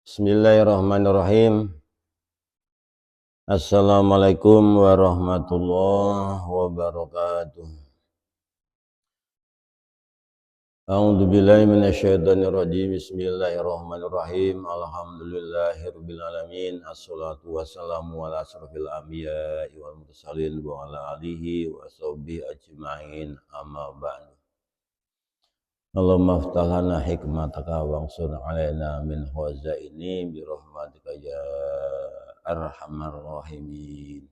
Bismillahirrahmanirrahim. Assalamualaikum warahmatullahi wabarakatuh. A'udzu billahi minasyaitonir rajim. Bismillahirrahmanirrahim. Alhamdulillahirabbil alamin. Assalatu wassalamu ala asrofil anbiya'i wal mursalin wa ala alihi wa sahbihi ajmain. Amma ba'du. Allahumma aftah lana hikmataka wansur alaina min khazaini bi rahmatika ya arhamar rahimin.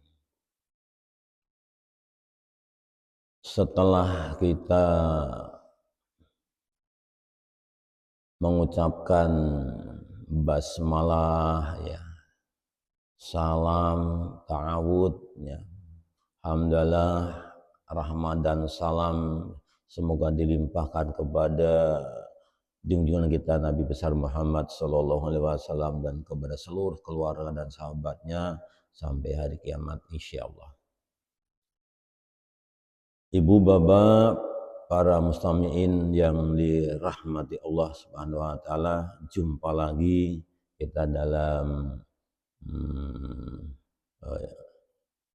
Setelah kita mengucapkan basmalah ya, salam, ta'awud ya, hamdalah, rahmat dan salam semoga dilimpahkan kepada junjungan kita Nabi besar Muhammad sallallahu alaihi wasallam dan kepada seluruh keluarga dan sahabatnya sampai hari kiamat insyaallah. Ibu bapak para mustami'in yang dirahmati Allah Subhanahu wa taala, jumpa lagi kita dalam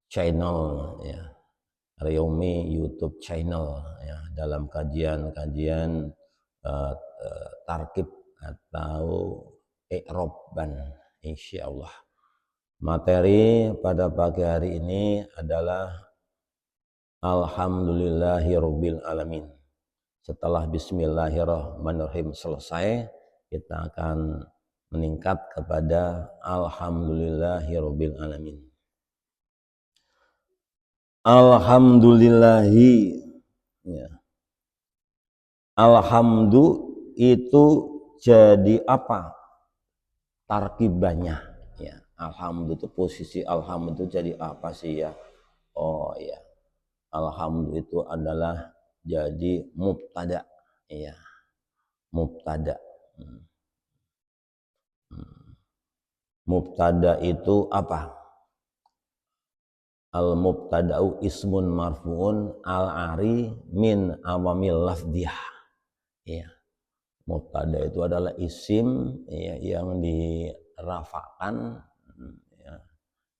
channel ya, Ryomi YouTube channel ya, dalam kajian-kajian tarkib atau i'roban insyaallah. Materi pada pagi hari ini adalah Alhamdulillahirabbil alamin. Setelah bismillahirrahmanirrahim selesai, kita akan meningkat kepada alhamdulillahirabbil alamin. Alhamdulillahi ya. Alhamdu itu jadi apa? Tarkibannya ya. Alhamdu itu posisi alhamdu itu jadi apa sih ya? Oh ya. Alhamdu itu adalah jadi mubtada ya. Mubtada. Mubtada itu apa? Al mubtada'u ismun marfu'un al-ari min awamil lafdiyah. Ya. Mubtada itu adalah isim ya, yang dirafakan ya,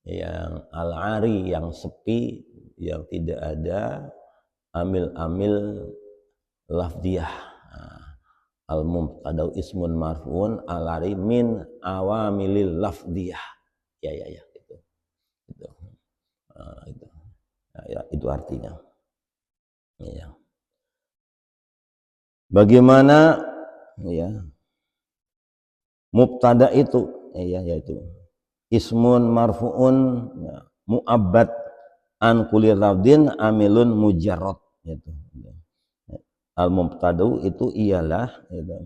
yang al-ari yang sepi, yang tidak ada amil-amil lafdiyah. Al mubtada'u ismun marfu'un al-ari min awamilil lafdiyah. Ya gitu. Gitu. Itu. Ya, itu artinya. Ya. Bagaimana ya mubtada itu ya, yaitu ismun marfu'un ya, mu'abbad an kulli lafdin amilun mujarrad gitu. Al mubtada'u itu ialah gitu,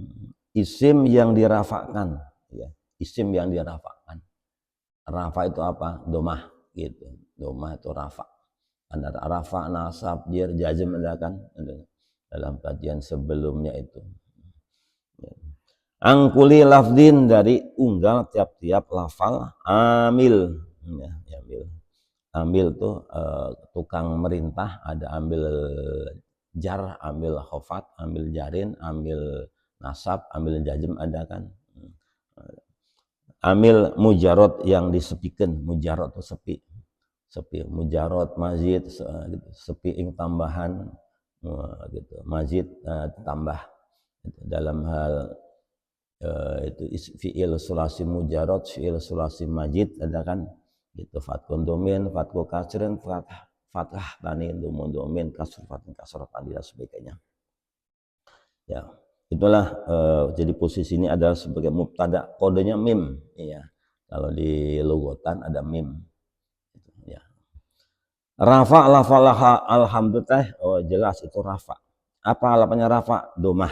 isim yang dirafakkan ya, isim yang dirafakkan. Rafa itu apa? Domah gitu. Domah itu rafa. Ada rafa, nasab, jar, jazm ada kan dalam kajian sebelumnya itu. Angkuli lafdin dari unggal tiap-tiap lafal amil ya, amil. Ambil tuh tukang merintah, ada ambil jar, ambil khofat, ambil jarin, ambil nasab, ambil jazm ada kan. Amil mujarot yang disepikan, mujarot itu sepi, sepi mujarot mazid sepi ing tambahan gitu, mazid tambah gitu. Dalam hal itu fi'il sulasi mujarot, fi'il sulasi majid ada kan gitu, fatkun domin, fatku kasrin, fathah tani domin, kasr fatin kasr tani dan sebagainya ya. Itulah jadi posisi ini adalah sebagai mubtada, kodenya mim ya. Kalau di logotan ada mim ya. Rafa lafal alhamdulillah, oh jelas itu rafa. Apa alamatnya rafa? Domah.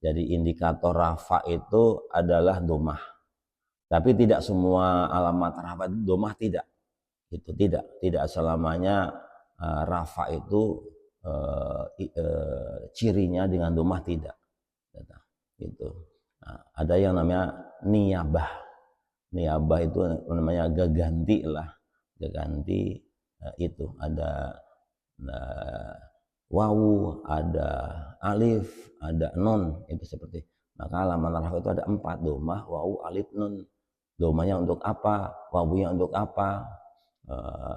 Jadi indikator rafa itu adalah domah. Tapi tidak semua alamat rafa itu domah, tidak. Itu tidak selamanya rafa itu cirinya dengan domah, tidak. Gitu. Nah, ada yang namanya niyabah. Niyabah itu namanya gaganti lah, gaganti itu ada wawu, ada alif, ada non, itu seperti Maka halaman rafa itu ada 4, domah, wawu, alif, nun. Domahnya untuk apa, wawunya untuk apa,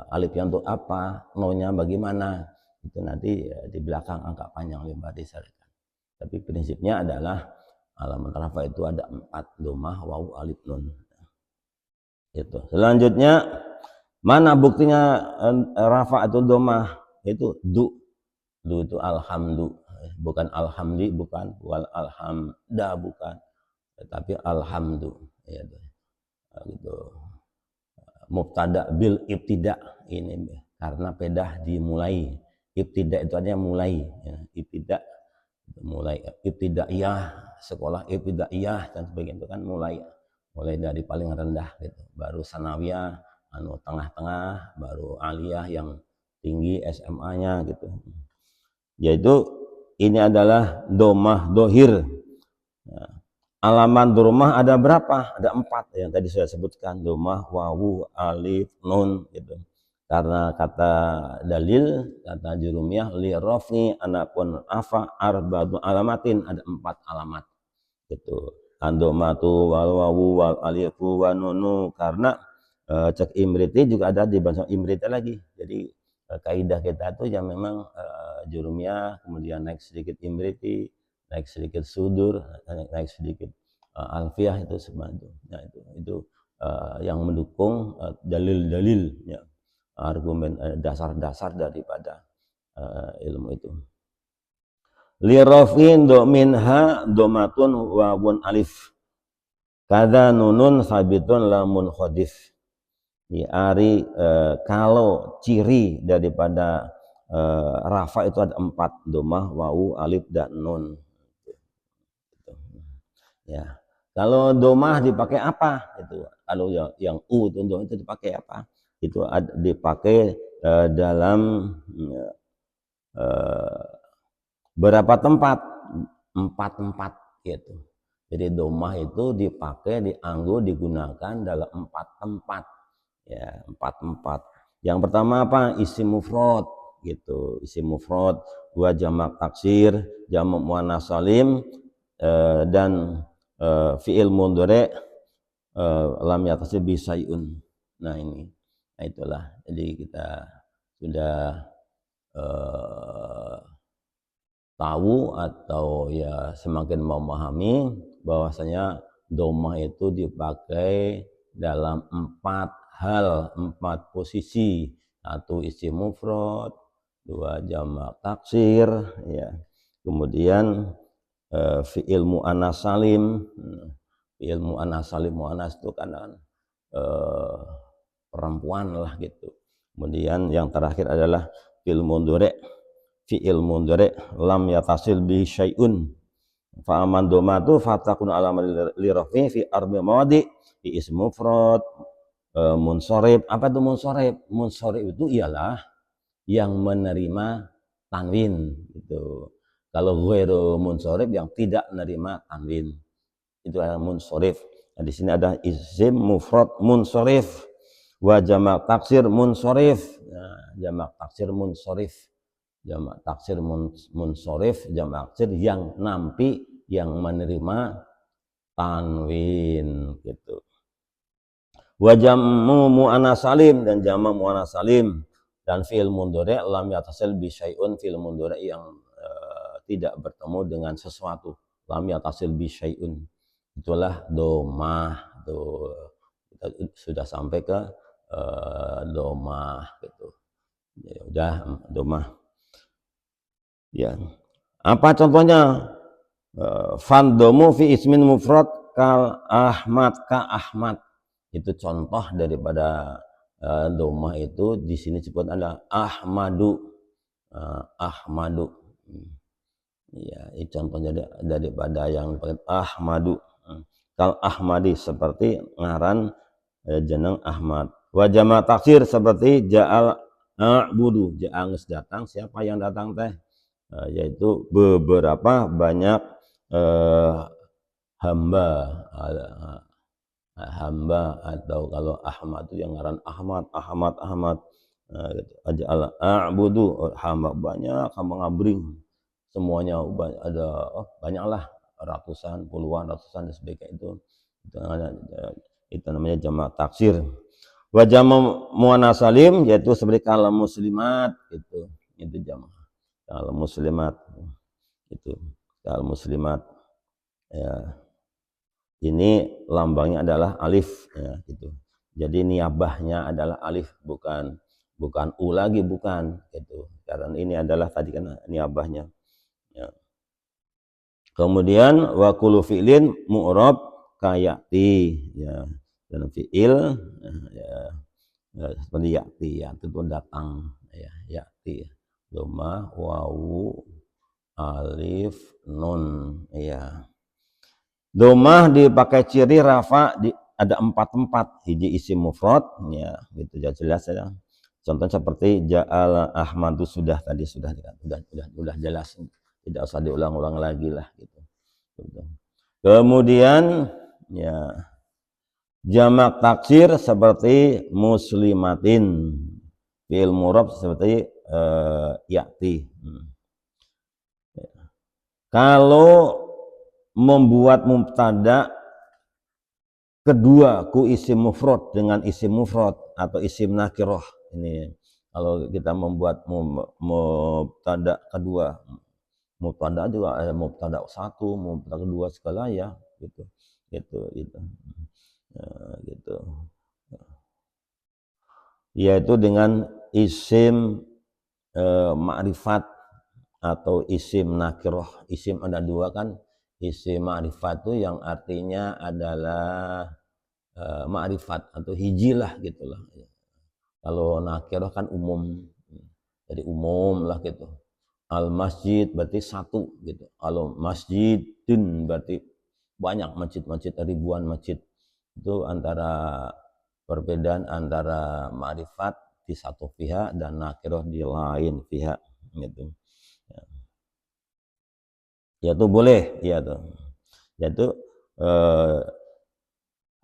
alifnya untuk apa, nunnya bagaimana, itu nanti di belakang angka panjang lebar disyaratkan. Tapi prinsipnya adalah halaman rafa itu ada 4, domah, wawu, alif, nun. Itu. Selanjutnya, mana buktinya rafa atau domah? Itu du itu alhamdu, bukan alhamdi, bukan alhamda, bukan, tetapi alhamdu, ya, gitu. Mubtada bil ibtida, ini karena pedah dimulai. Ibtida itu artinya mulai, ya. Ibtida mulai, ibtidaiyah, sekolah ibtidaiyah dan sebagainya, itu kan mulai dari paling rendah gitu, baru sanawiyah, tengah-tengah, baru aliyah yang tinggi SMA-nya gitu. Yaitu ini adalah domah dohir. Nah, alaman domah ada berapa? Ada 4 yang tadi saya sebutkan, domah, wawu, alif, nun gitu. Karena kata dalil, kata jurumiyah, li rafni anapun afa arba'u alamatin, ada 4 alamat gitu. Andomatu wal wawu wal alifu wa nunu, karena cek imriti juga ada di bahasa imriti lagi. Jadi kaidah kita itu yang memang jurumiyah, kemudian naik sedikit imriti, naik sedikit sudur, naik sedikit alfiah, itu sebantu. Nah, itu yang mendukung dalil-dalil, ya, argumen dasar-dasar daripada ilmu itu. Li rafin do minha domatun wawun alif kada nunun sabitun lamun khodif. Di ari kalau ciri daripada rafa itu ada 4, domah, wawu, alif, dan nun. Ya, kalau domah dipakai apa? Itu kalau yang u itu dipakai apa? Itu dipakai dalam berapa tempat? 4 tempat gitu. Jadi domah itu dipakai, digunakan dalam 4 tempat. Ya, 4 tempat. Yang pertama apa? Isim mufrad gitu. Isim mufrad, dua jamak taksir, jamak muannats salim, dan fi'il mudhari lam yatasib bi syai'un. Nah, ini. Nah, itulah. Jadi kita sudah tahu atau ya semakin memahami bahwasanya domah itu dipakai dalam 4 hal, 4 posisi. 1 isim mufrad, 2 jamak taksir, ya. Kemudian fi'il muannats salim. Fi'il muannats salim, muannats itu kan perempuan lah gitu. Kemudian yang terakhir adalah fi'il mudhari. Fi'il mudhari lam yatasil bi syai'un. Fa aman domatu fatakun alamat li rafi fi arba mawadi fi ism mufrad, munsorib. Apa itu munsorib? Munsorib itu ialah yang menerima tanwin gitu. Kalau ghairu munsorib, yang tidak menerima tanwin, itu adalah munsorif. Nah, di sini ada isim mufrad munsorif, wa jamak taksir munsorif. Nah, jamak taksir munsorif, jamak taksir munsorif, jamak taksir yang nampi, yang menerima tanwin gitu. Wa jamu muannats salim, dan jamak muannats salim, dan fi'il mudhari lam yatasil bi syai'un, fi'il mudhari yang tidak bertemu dengan sesuatu, lam yatasil bi syai'un, itulah domah. Tuh, kita sudah sampai ke domah gitu. Ya udah, domah. Ya. Apa contohnya? Fandomu fi ismin mufrad kal Ahmad, ka Ahmad. Itu contoh daripada domah itu. Di sini disebut ada Ahmadu. Ahmadu. Ya, ini contohnya daripada yang dipakai Ahmadu. Kal Ahmadi, seperti ngaran jeneng Ahmad. Wa jamak taksir seperti ja'al a'budu. Ja'al datang, siapa yang datang teh? Yaitu beberapa banyak hamba. Hamba, atau kalau Ahmad itu yang ngaran Ahmad. Aja'al a'budu, hamba banyak, hamba ngabring. Semuanya ada banyaklah ratusan, puluhan, ratusan dan sebagainya itu namanya jamak taksir. Wa jamak muannas salim yaitu seperti kalam muslimat itu jamak kalam muslimat itu kalam muslimat ya. Ini lambangnya adalah alif ya gitu. Jadi niabahnya adalah alif bukan u lagi bukan gitu. Karena ini adalah tadi kan niabahnya ya. Kemudian wa kullu fi'lin mu'rab kayati ya. Dan fi'il ya, seperti yati ya itu datang ya yati dhamma wawu alif nun ya. Domah dipakai ciri rafa ada 4 tempat, hiji isim mufrad ya gitu jelas ya. Contoh seperti ja'al Ahmadu sudah jelas, tidak usah diulang-ulang lagi lah gitu. Kemudian ya jamak taksir seperti muslimatin, fi'il murab seperti ya'ti. Kalau membuat mubtada kedua ku isim mufrad dengan isim mufrad atau isim nakirah, ini kalau kita membuat mubtada kedua, mubtada juga ada mubtada satu, mubtada kedua segala ya gitu gitu yaitu dengan isim ma'rifat atau isim nakirah. Isim ada dua kan, isim ma'rifat itu yang artinya adalah ma'rifat atau hijilah gitulah. Kalau nakirah kan umum, jadi umum lah gitu. Al masjid berarti satu gitu. Kalau masjidun berarti banyak masjid-masjid, ribuan masjid. Itu antara perbedaan antara ma'rifat di satu pihak dan nakirah di lain pihak gitu. Yaitu boleh ya tuh. Yaitu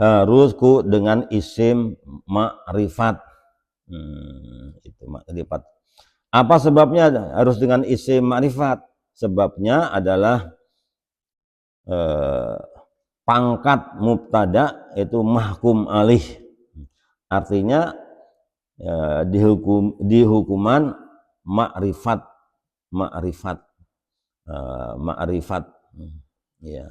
harus ku dengan isim ma'rifat. Itu ma'rifat. Apa sebabnya harus dengan isim ma'rifat? Sebabnya adalah pangkat mubtada itu mahkum alih. Artinya dihukuman ma'rifat ya.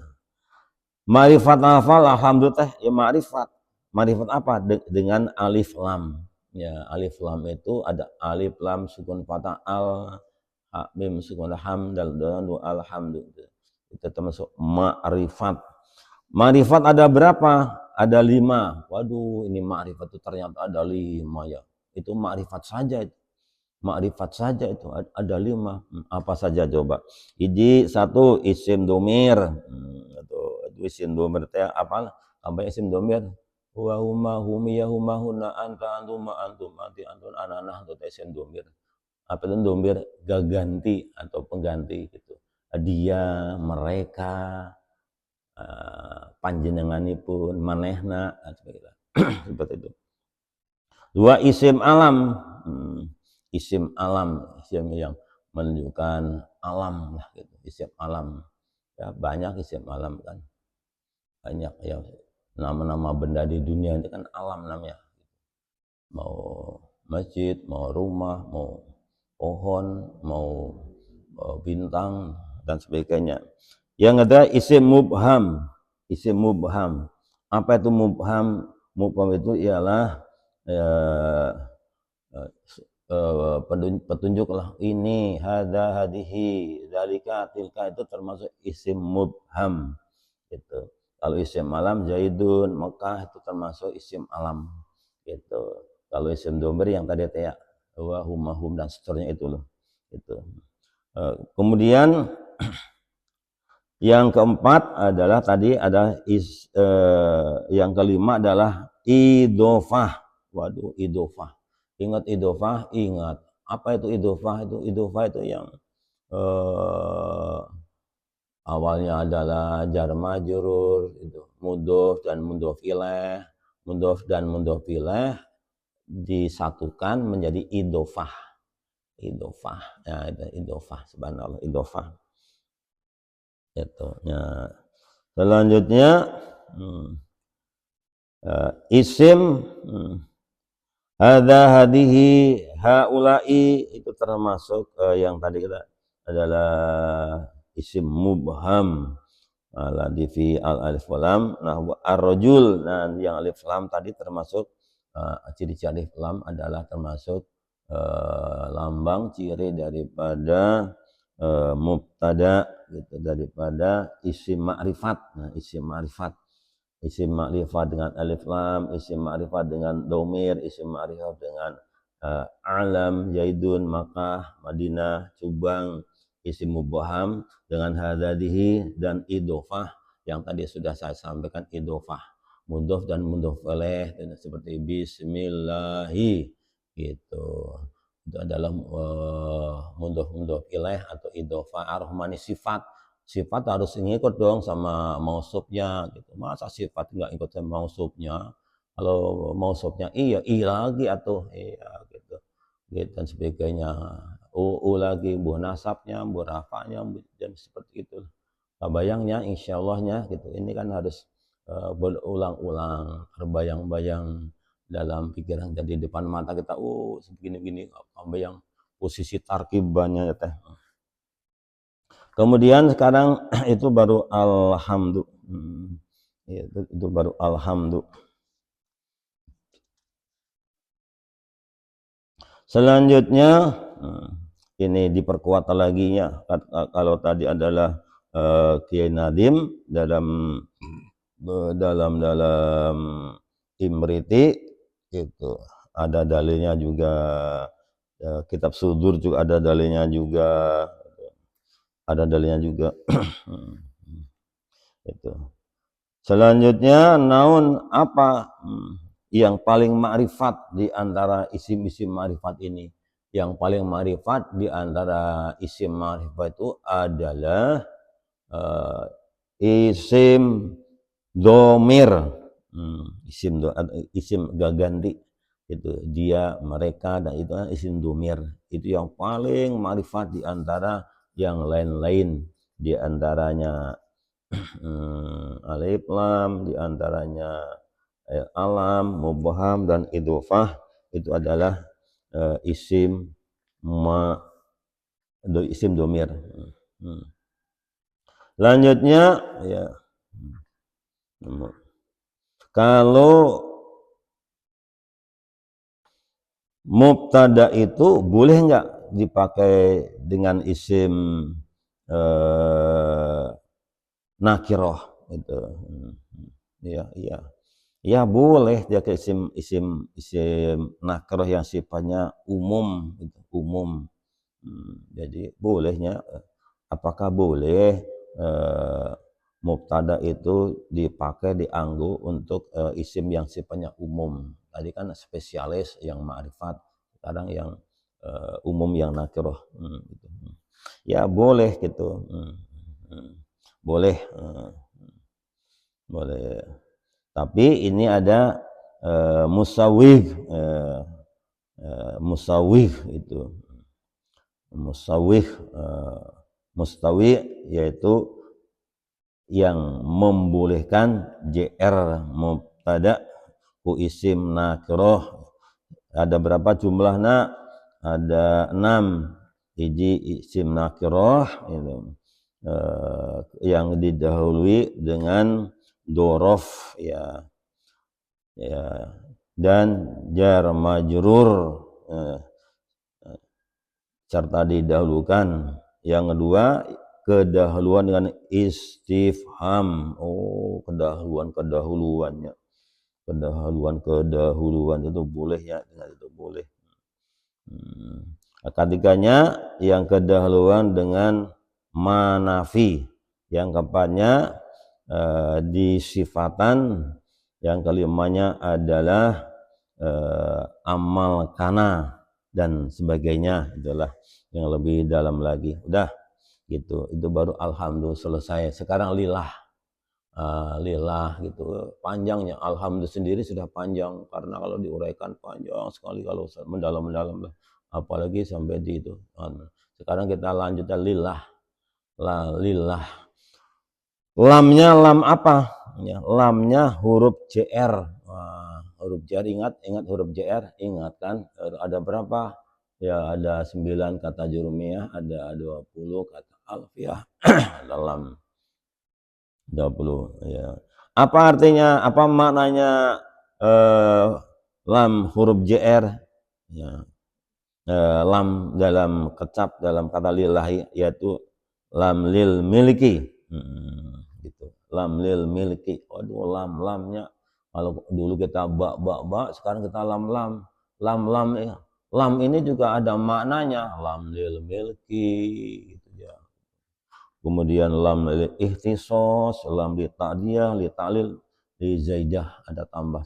Ma'rifat hafal alhamdulillah ya ma'rifat. Ma'rifat apa? Dengan alif lam. Ya, alif lam itu ada alif lam sukun fathah al mim sukun ham dal alhamdulillah. Itu termasuk ma'rifat. Ma'rifat ada berapa? Ada 5. Waduh, ini ma'rifat itu ternyata ada 5 ya. Itu ma'rifat saja itu. Ma'rifat saja itu ada 5. Apa saja coba? Satu isim domir. Isim domir teh apa? Sampai isim domir wa huma humi ya huma hunna anta antum ma antum anti antun ananah itu isim domir. Apa itu domir ganti atau pengganti gitu. Dia, mereka, panjenenganipun, manehna seperti itu. 2 isim alam. Isim alam, isim yang menunjukkan alam lah gitu, isim alam. Ya, banyak isim alam kan. Banyak ya nama-nama benda di dunia itu kan alam namanya. Mau masjid, mau rumah, mau pohon, mau bintang dan sebagainya. Yang ada isim mubham. Isim mubham. Apa itu mubham? Mubham itu ialah petunjuk lah, ini hada hadihi dalika tilka, itu termasuk isim mubham gitu. Kalau isim alam Zaidun Mekah itu termasuk isim alam gitu. Kalau isim domir yang tadi ya wa hum dan seterusnya itu loh itu. Kemudian yang keempat adalah tadi ada yang kelima adalah idofah. Waduh, idofah. Ingat idofah, ingat. Apa itu idofah? Idofah itu yang awalnya adalah jar majrur, itu mudhof dan mudhof ilaih. Mudhof dan mudhof ilaih disatukan menjadi idofah. Idofah. Ya, itu idofah, subhanallah, idofah. itu ya. Selanjutnya isim hadihi haulai itu termasuk yang tadi kita adalah isim mubham ladzi fi al alif lam. Nah ar-rajul, nah yang alif lam tadi termasuk ciri-ciri alif lam adalah termasuk lambang ciri daripada mubtada gitu, daripada isim ma'rifat. Nah isim ma'rifat, isim ma'rifat dengan alif lam, isim ma'rifat dengan domir, isim ma'rifat dengan alam, Zaidun, Makkah, Madinah, Subang, isim mubham dengan hadadihi dan idofah yang tadi sudah saya sampaikan, idofah mudhof dan mudhof ilaih seperti bismillahi gitu. Itu adalah mudhof ilaih atau idofah. Ar-Rahmani sifat, sifat harus ngikut dong sama mausufnya gitu. Masa sifat nggak ikut sama mausufnya? Kalau mausufnya iya lagi atau iya gitu, gitu dan sebagainya. Lagi buah nasabnya, buah rafanya dan seperti itu. Bayangnya insyaallah gitu. Ini kan harus berulang-ulang, terbayang-bayang dalam pikiran jadi depan mata kita. Segini-gini bayang posisi tarkibannya ya teh. Kemudian sekarang itu baru alhamdulillah. Itu baru alhamdulillah. Selanjutnya ini diperkuat lagi nya. Kalau tadi adalah Kiai Nadim dalam Imriti itu ada dalilnya juga, kitab Sudur juga ada dalilnya juga, itu. Selanjutnya naun apa yang paling ma'rifat di antara isim-isim ma'rifat ini? Yang paling ma'rifat di antara isim ma'rifat itu adalah isim domir, isim gak ganti itu dia, mereka, dan itu isim domir. Itu yang paling ma'rifat di antara yang lain-lain, di antaranya alif lam, di antaranya alam, mubham dan idhofah itu adalah isim isim domir. Lanjutnya ya, kalau mubtada itu boleh nggak dipakai dengan isim nakiroh itu? Ya boleh dia ke isim nakiroh yang sifatnya umum gitu, umum. Jadi bolehnya, apakah boleh mubtada itu dipakai dianggo untuk isim yang sifatnya umum? Tadi kan spesialis yang ma'rifat, sekarang yang umum yang nakiroh. Gitu. Ya boleh gitu, boleh, boleh. Tapi ini ada musawwigh, musawwigh itu. Mustawi yaitu yang membolehkan JR mubtada ku isim nakroh. Ada berapa jumlahnya? Ada 6 hiji isim nakroh itu yang didahului dengan dorof ya, dan jar majrur serta didahulukan. Yang kedua, kedahuluan dengan istifham. Kedahuluannya. Kedahuluan itu boleh ya, dengan itu boleh. Ketiganya yang kedahuluan dengan manafi. Yang keempatnya disifatan. Yang kelimanya adalah amal kana dan sebagainya, itulah yang lebih dalam lagi. Udah gitu, itu baru alhamdulillah selesai. Sekarang lillah, lillah gitu, panjangnya alhamdulillah sendiri sudah panjang karena kalau diuraikan panjang sekali kalau mendalam-mendalam, apalagi sampai di itu. Sekarang kita lanjutkan lillah, lillah. Lamnya lam apa? Ya, lamnya huruf JR. Wah, huruf JR ingat huruf JR, ingat kan? Ada berapa? Ya ada 9 kata jurumiyah, ada 20 kata alfiah dalam 20 ya. Apa artinya? Apa maknanya lam huruf JR? Ya. Lam dalam kecap dalam kata lillahi yaitu lam lil miliki. Gitu. Lam lil miliki. Waduh lamnya kalau dulu kita bak sekarang kita lam. Lam ya. Lam ini juga ada maknanya, lam lil milki gitu ya. Kemudian lam lil ikhtisos, lam li ta'diyah, li ta'lil, li zaidah ada tambah.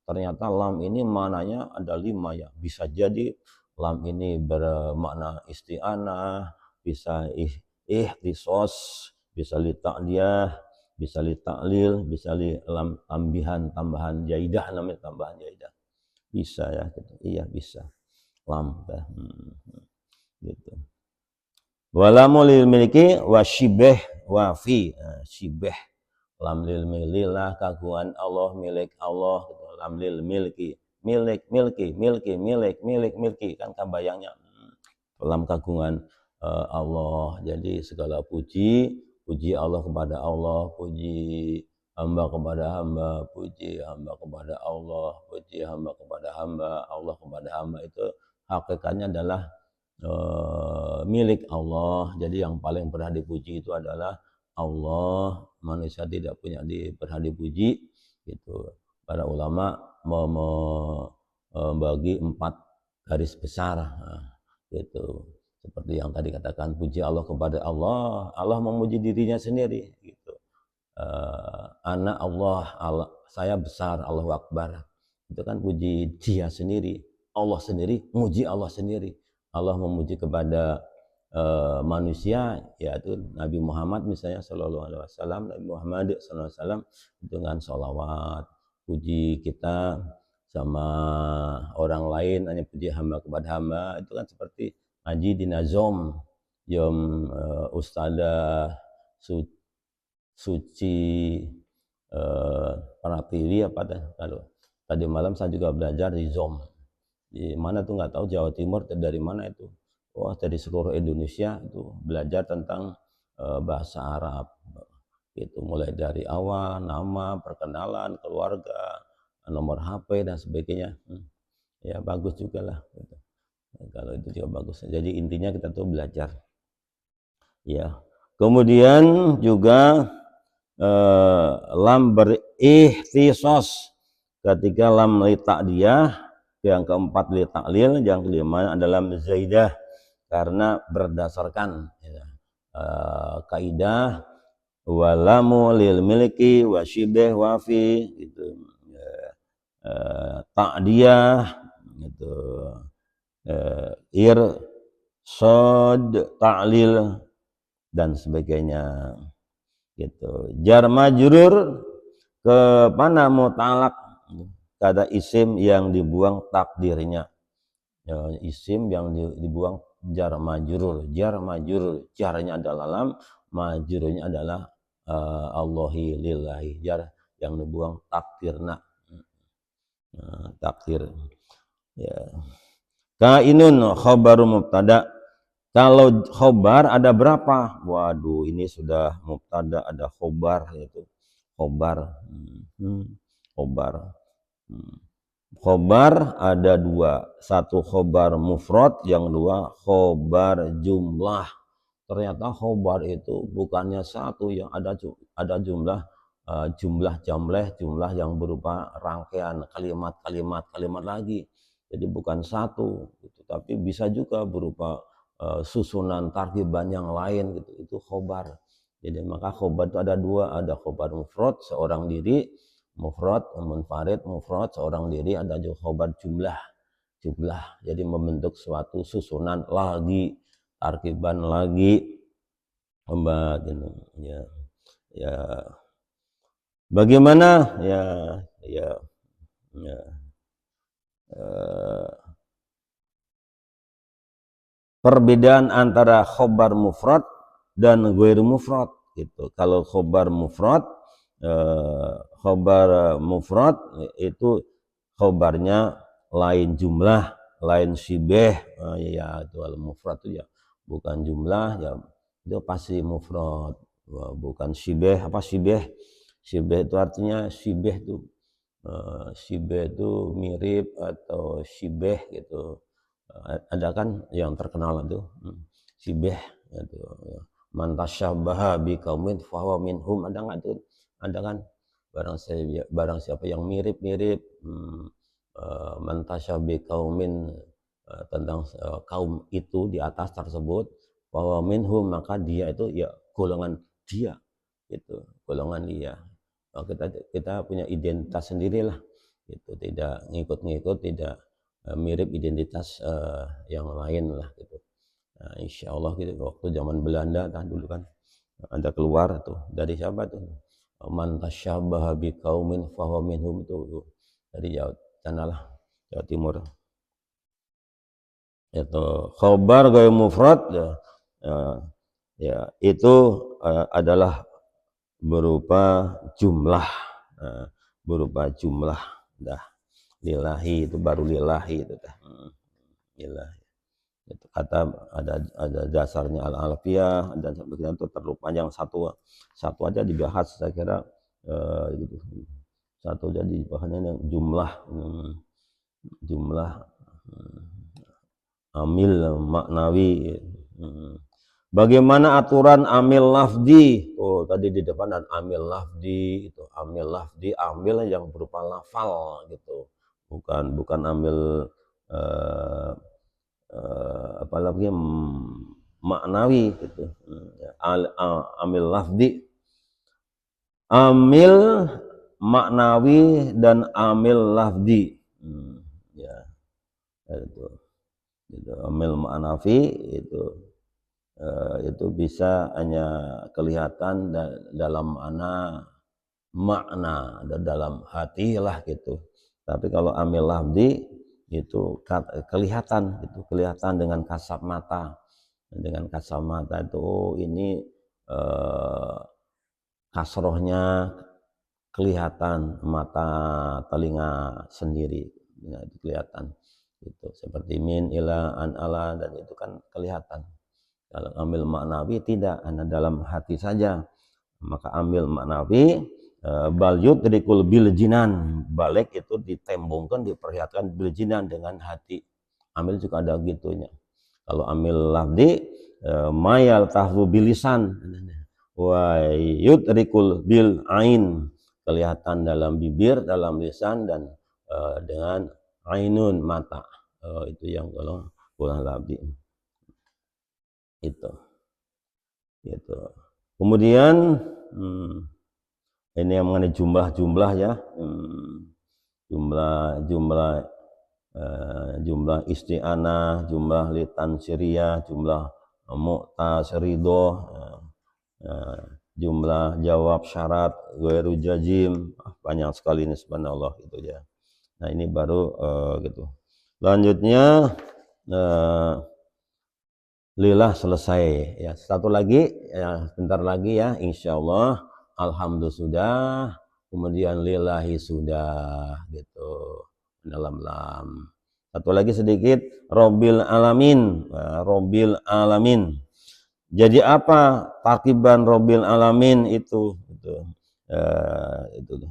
Ternyata lam ini maknanya ada 5 ya. Bisa jadi lam ini bermakna isti'anah, bisa ikhtisos, bisa li ta'diyah, bisa li ta'lil, bisa li lam tambahan zaidah namanya tambahan zaidah. Bisa ya gitu. Iya bisa. Lam gitu. Walamu lil miliki wa syibeh wa fi syibeh lam lil mililah kagungan Allah milik Allah gitu. Lam lil milki milik milki kan kabayangnya lam kagungan Allah. Jadi segala puji Allah kepada Allah, puji hamba kepada hamba, puji hamba kepada Allah, puji hamba kepada hamba, Allah kepada hamba itu hakikatnya adalah milik Allah. Jadi yang paling berhak dipuji itu adalah Allah. Manusia tidak punya berhak dipuji gitu. Para ulama membagi 4 garis besar gitu. Seperti yang tadi katakan puji Allah kepada Allah. Allah memuji dirinya sendiri gitu. Anak Allah, saya besar, Allahu Akbar. Itu kan puji dia sendiri. Allah sendiri muji Allah sendiri. Allah memuji kepada manusia yaitu Nabi Muhammad misalnya sallallahu alaihi wasallam, Nabi Muhammad sallallahu alaihi wasallam dengan sholawat. Puji kita sama orang lain hanya puji hamba kepada hamba itu kan seperti ngaji di nazom yom ustadzah suci Pratili apa kalau tadi malam saya juga belajar di Zom di mana tuh nggak tahu Jawa Timur dari mana itu. Wah dari seluruh Indonesia itu belajar tentang bahasa Arab itu mulai dari awal nama perkenalan keluarga nomor HP dan sebagainya. Ya bagus juga lah gitu. Kalau itu juga bagus. Jadi intinya kita tuh belajar ya. Kemudian juga lam berikhtisos ketika lam li ta'diyah, yang keempat li ta'lil, yang kelima adalah zaidah karena berdasarkan ya, kaidah walamu lil miliki wa syibeh wa fi gitu ta'diyah gitu irsad ta'lil dan sebagainya gitu. Jar majrur ke mana mutalak kata isim yang dibuang takdirnya ya, isim yang dibuang jar majrur jarnya adalah lam majrurnya adalah Allahi lillahi jar yang dibuang takdirna takdir ya. Kainun khabaru mubtada. Kalau khobar ada berapa? Waduh, ini sudah mubtada ada khobar yaitu khobar. Khobar. Khobar ada 2, satu khobar mufrad, yang 2 khobar jumlah. Ternyata khobar itu bukannya satu, yang ada jumlah jamleh, jumlah yang berupa rangkaian kalimat lagi. Jadi bukan satu, gitu. Tapi bisa juga berupa susunan tarkiban yang lain gitu. Itu khobar. Jadi maka khobar itu ada 2, ada khobar mufrad seorang diri, mufrad munfarid, mufrad seorang diri, ada juga khobar jumlah. Jadi membentuk suatu susunan lagi, tarkiban lagi, gitu ya. Ya bagaimana ya perbedaan antara khobar mufrad dan ghairu mufrad. gitu. Kalau khobar mufrad itu khobarnya lain jumlah, lain syibeh, ya itu al mufrad itu ya bukan jumlah, ya itu pasti mufrad, bukan syibeh. Apa syibeh? Syibeh itu artinya syibeh itu mirip atau syibeh gitu. Ada kan yang terkenal itu syibeh itu, man tasyabbaha biqaumin fahuwa minhum, ada nggak tuh? Ada kan, barang siapa yang mirip-mirip man tasyabbaha biqaumin, tentang kaum itu di atas tersebut, fahuwa minhum, maka dia itu ya golongan dia, itu golongan dia. Kita punya identitas sendirilah, gitu, tidak ngikut-ngikut, tidak mirip identitas yang lain lah gitu. Nah, insya Allah gitu, waktu zaman Belanda kan dulu kan ada keluar tuh dari siapa tuh, man tasyabbaha biqaumin fahuwa minhum, itu dari Jawa sana lah, Jawa Timur. Itu khobar gaya mufrad ya, ya itu adalah berupa jumlah, dah. Lillahi itu baru lillahi itu dah. Lillahi itu kata ada dasarnya al alfiyah, dan sebagainya itu terlalu panjang, satu aja dibahas saya kira gitu. Satu jadi bahannya yang jumlah amil maknawi. Bagaimana aturan amil lafdi? Oh, tadi di depan ada amil lafdi, itu amil lafdi, amil yang berupa lafal gitu. Bukan amil apalagi maknawi gitu. Amil lafdi, amil maknawi dan amil lafdi. Ya, itu amil maknawi itu bisa hanya kelihatan dalam makna dalam hati lah gitu. Tapi kalau amil lafdi itu kelihatan, itu kelihatan dengan kasat mata. Dengan kasat mata itu ini kasrohnya kelihatan, mata telinga sendiri, ya, kelihatan itu seperti min, ila, an, ala, dan itu kan kelihatan. Kalau ambil maknawi tidak, hanya dalam hati saja. Maka ambil maknawi bal yudrikul bil jinan, balik itu ditembongkan, diperlihatkan bil jinan dengan hati. Amil juga ada gitunya. Kalau amil lafdi mayal tahwu bilisan, wa yudrikul bil ain, kelihatan dalam bibir, dalam lisan, dan dengan ainun, mata. Itu yang kalau pulang lafdi itu. Gitu. Kemudian ini yang mengenai jumlah ya, jumlah isti'anah, jumlah litan syiriah, jumlah mu'tasridoh, jumlah jawab syarat, ghairu jazim, banyak sekali ini subhanallah gitu ya. Nah ini baru gitu. Lanjutnya lillah selesai ya. Satu lagi ya, bentar lagi ya, insyaallah. Alhamdulillah sudah, kemudian lillahi sudah gitu dalam lam. Satu lagi sedikit, Robbil alamin, Robbil alamin. Jadi apa takiban Robbil alamin itu itu.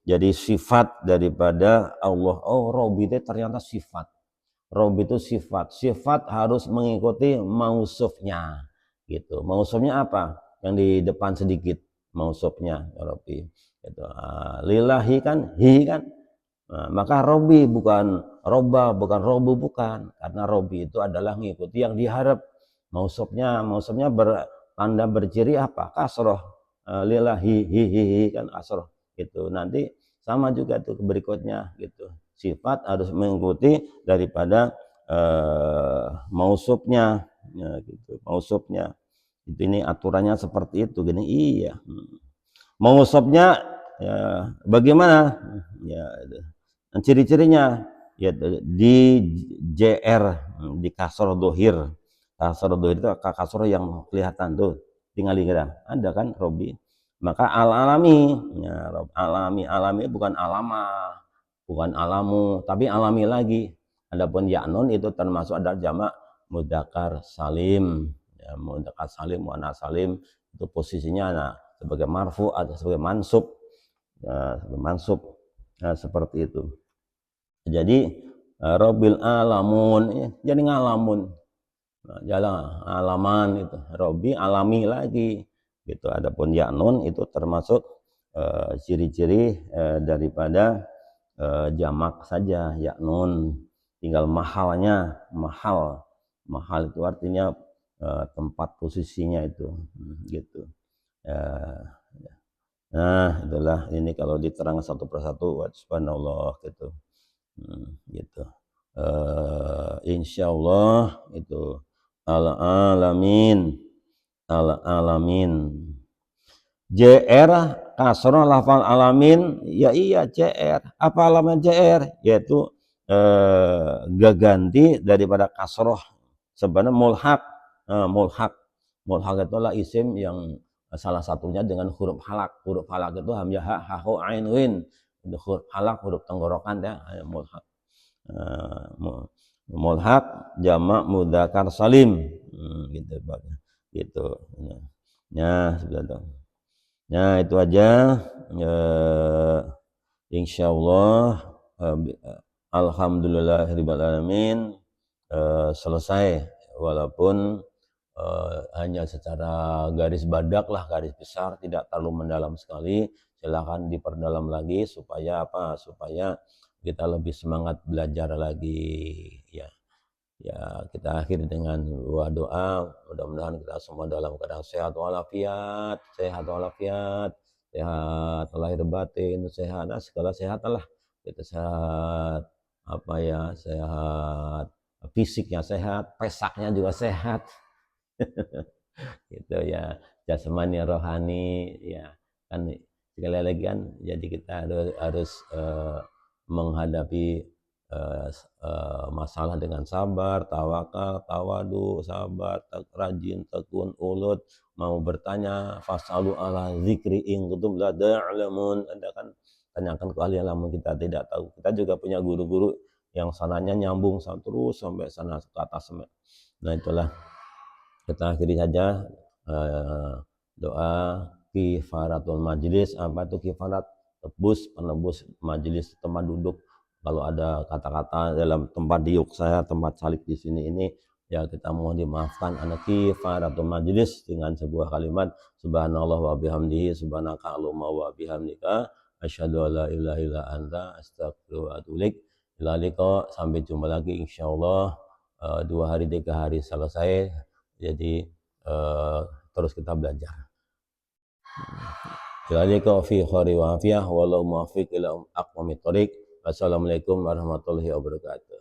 Jadi sifat daripada Allah. Oh, Robbi itu ternyata sifat. Rob itu sifat harus mengikuti mausufnya gitu. Mausufnya apa? Yang di depan sedikit, mausufnya Robbi itu. Lillahi kan, hi kan, maka Robbi bukan robba, bukan robu, bukan, karena Robbi itu adalah mengikuti yang diharap. Mausufnya tanda berciri apa? Kasroh. Lillahi, hi kan kasroh itu. Nanti sama juga tuh berikutnya gitu. Sifat harus mengikuti daripada mausufnya ya, gitu. Mausufnya itu, ini aturannya seperti itu gini. Iya, mausufnya ya, bagaimana ya, ciri-cirinya ya di JR, di kasroh dohir. Kasroh dohir itu kasroh yang kelihatan tuh, tinggal dikira ada kan Robi, maka alami ya, alami bukan alama, bukan alamu tapi alami lagi. Adapun ya nun itu termasuk adalah jamak mudzakkar salim ya, mudzakkar salim muannats salim itu posisinya nah, sebagai marfu atau sebagai mansub ya, sebagai mansub nah, seperti itu. Jadi Robil alamun ya, jadi ngalamun nah, jalan alaman itu Robi alami lagi gitu. Adapun ya nun itu termasuk ciri-ciri daripada jamak saja ya nun, tinggal mahalnya mahal itu artinya tempat posisinya itu gitu. Nah itulah ini kalau diterang satu persatu subhanallah gitu. Gitu. Insyaallah itu al-alamin JR kasroh lafal alamin ya iya JR. Apa alamin JR? Yaitu ganti daripada kasroh sebenarnya mulhak itulah isim yang salah satunya dengan huruf halak itu hamzah ha ho ain win, itu huruf halak, huruf tenggorokan ya mulhak. Mulhak jamak mudzakkar salim gitu gitu ya sudah dong ya itu aja insyaallah alhamdulillahirabbil alamin selesai walaupun hanya secara garis badak lah, garis besar, tidak terlalu mendalam sekali. Silakan diperdalam lagi supaya apa? Supaya kita lebih semangat belajar lagi ya. Ya, kita akhiri dengan doa. Mudah-mudahan kita semua dalam keadaan sehat walafiat, sehat lahir batin, sehat, segala sehat lah. Kita sehat apa ya? Sehat fisiknya sehat, pesaknya juga sehat. Gitu ya, jasmani rohani ya kan sekali lagi kan jadi kita harus menghadapi masalah dengan sabar, tawakal, tawadu, sabar, rajin, tekun, ulut, mau bertanya fasalu ala zikri in kuntum la ta'lamun. Anda kan tanyakan keahlian namun kita tidak tahu. Kita juga punya guru-guru yang sananya nyambung terus sampai sana ke atas. Nah itulah kita akhiri saja doa kifaratul majlis. Apa itu kifarat? Penebus majlis tempat duduk. Kalau ada kata-kata dalam tempat diuk saya, tempat salik di sini ini, ya kita mohon dimaafkan. Ana kifaratul majlis dengan sebuah kalimat subhanallah wa bihamdihi subhanaka allahumma wa bihamdika asyhadu an la ilaha illa anta astaghfiruka wa atubu ilaik. Sampai jumpa lagi insyaallah 2 hari 3 hari selesai. Jadi terus kita belajar. Dzalika fi khairi wa afiyah wallahu muwaffiq ila aqwamit thoriq. Wassalamualaikum warahmatullahi wabarakatuh.